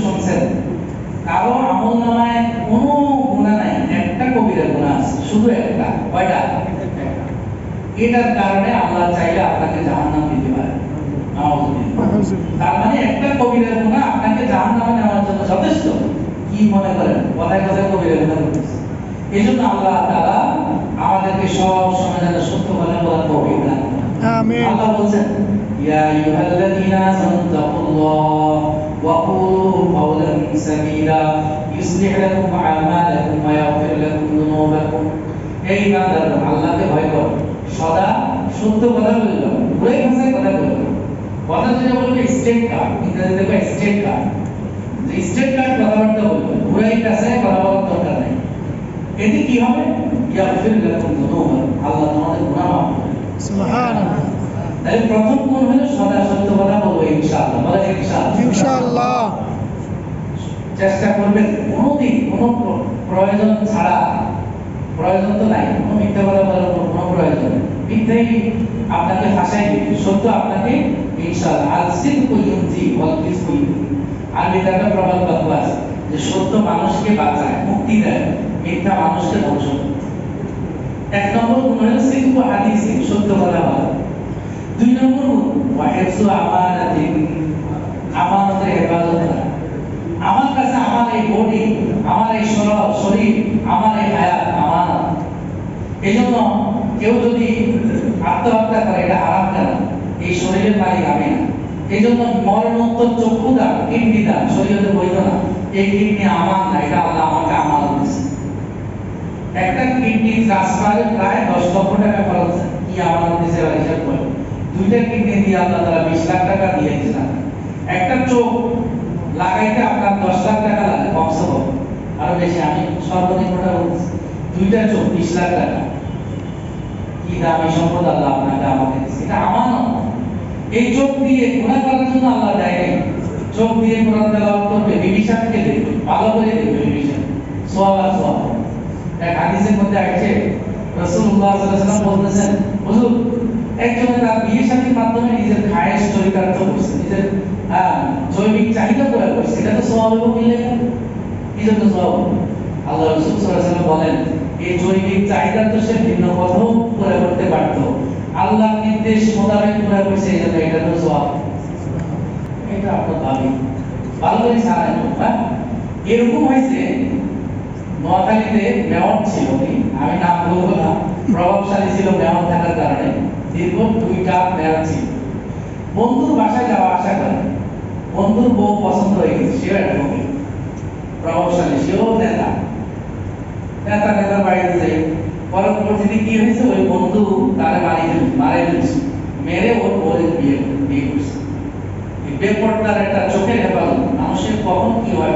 শুনছেন কারো আমল নামায় কোনো গুনাহ নাই, একটা কবিরা গুনাহ আছে, শুধু একটা। কয়টা? এটার কারণে আল্লাহ চাইলে আপনাকে জাহান্নাম দিতে পারে। তার মানে একটা কবিরা গুনাহ আপনাকে জাহান্নামে নেওয়ার জন্য যথেষ্ট। কি মনে করেন কথায় কথায় কবিরা গুনাহ করতেছে? এই জন্য আল্লাহ তাআলা আমাদেরকে সব সময় যেন সত্য কথা বলার তৌফিক দান করেন। আমিন। আল্লাহ বলেন ইয়া আইয়ুহাল্লাযীনা আমানু তাকুল্লাহ ওয়া কুলু কাওলান সাদীদা ইউসলিহ লাকুম আ'মালাকুম ওয়া ইয়াগফির লাকুম যুনুবাকুম। এই বান্দার আল্লাহকে ভয় করো, সদা সত্য কথা বলবে, ঘুরে ভাষায় কথা বলবে। কথা যেটা বলবে স্ট্রেট কাট, ইংরেজিতে কয় স্ট্রেট কাট, যে স্ট্রেট কাট কথাবার্তা বলবে, ঘুরে ভাষায় কথা বলার দরকার নাই। এতে কি হবে? ইয়াগফির লাকুম যুনুবাকুম, আল্লাহ তোমাদের গুনাহ মাফ করবে। সুবহানাল্লাহ। তাই প্রথম গুণ হলো সদা সত্য কথা বলবো ইনশাআল্লাহ। বলেন ইনশাআল্লাহ। ইনশাআল্লাহ। চেষ্টা করবেন কোনোদিন কোনো প্রয়োজন ছাড়া, প্রয়োজন তো নাই, কোনো মিথ্যা কথা বলার কোনো প্রয়োজন নেই, মিথ্যাই আপনাকে ফাঁসাই দিবে, সত্য আপনাকে ইনশাআল্লাহ। আল সিদকু ইউনজি ওয়াল কিসবু ইউনজি। আরবিতে একটা প্রবাদ বাক্য আছে যে সত্য মানুষকে বাঁচায়, মুক্তি দেয়, মিথ্যা মানুষকে ধ্বংস করে। এক নম্বর গুণ হলো সিদকু হাদিসি, সত্য কথা বলা। দুই নম্বর গুণ ওয়াহিফযু আমানাতিন, আমানতের হেফাজত করা। আমার কাছে আমার এই বডি, আমার এই শরীর, আমার এই হায়াত আমানত। এইজন্য কেউ যদি আত্মহত্যা করে এটা হারাম কেন? এই শরীরের মালিক আমি না। এইজন্য মরণোত্তর চক্ষু দান, কিডনি দান শরীয়তে বৈধ না। এই কিডনি আমার না, এটা আল্লাহ আমাকে আমানত দিয়েছে। একটা কিডনি ট্রান্সপ্লান্টে প্রায় 10 লক্ষ টাকা খরচ। কি আমানত দিয়েছে হিসাব করে, দুইটা কিডনি দিয়ে আল্লাহ তাআলা 20 লাখ টাকা দিয়েছেন। একটা চোখ লাগাইতে আপনার 10 লাখ টাকা লাগে কমসে কম, আরো বেশি, আমি সর্বনিম্নটা বলছি। দুইটা চোখ 20 লাখ টাকা। কি দামি সম্পদ আল্লাহ আপনাকে আমাকে দিয়েছে, এটা আমানত। এই চোখ দিয়ে গুনাহ করার জন্য আল্লাহ দেয় নাই। চোখ দিয়ে কোরআন তেলাওয়াত করবে, বিবিসাকে দেখবে, ভালো করে দেখবে, বিবিসা সওয়াব আর সওয়াব। এক হাদিসের মধ্যে আছে রাসূলুল্লাহ সাল্লাল্লাহু আলাইহি ওয়াসাল্লাম বলেছেন, হুজুর একজন তার বিয়ে শাদীর মাধ্যমে নিজের খায়েশ চরিতার্থ করছে, নিজের জৈবিক চাহিদা পুরো করছে, এটা তো সওয়াব হবে মিলে না? কি জন্য সওয়াব? আল্লাহ রাসূল সাল্লাল্লাহু আলাইহি ওয়াসাল্লাম বলেন এই জৈবিক চাহিদা তো সে ভিন্ন পথেও পুরো করতে পারত, আল্লাহর নির্দেশ মোতাবেক পুরো করছে, এই জন্য এটা তো সওয়াব। এটা আপনার দাবি ভালো করে জানেন। এরকম হয়েছে নোয়াখালীতে মেয়র ছিল, আমি নাম বলবো না, প্রভাবশালী ছিল মেয়র থাকার কারণে, দীর্ঘ 2টা মেয়র ছিল। বন্ধুর বাসায় যাওয়া আসা করে, বন্ধুর বউ পছন্দ হয়ে গেছে, সেও একটা কবি, প্রভাবশালী, সেও নেতা। নেতার বাড়িতে যাই, পরবর্তীতে কি হয়েছে, ওই বন্ধু তারে মারে ফেলছে, মেরে ওর বউয়ের বিয়ে করছে। বেপরদার একটা চোখের হেফাজত, মানুষের কখন কি হয়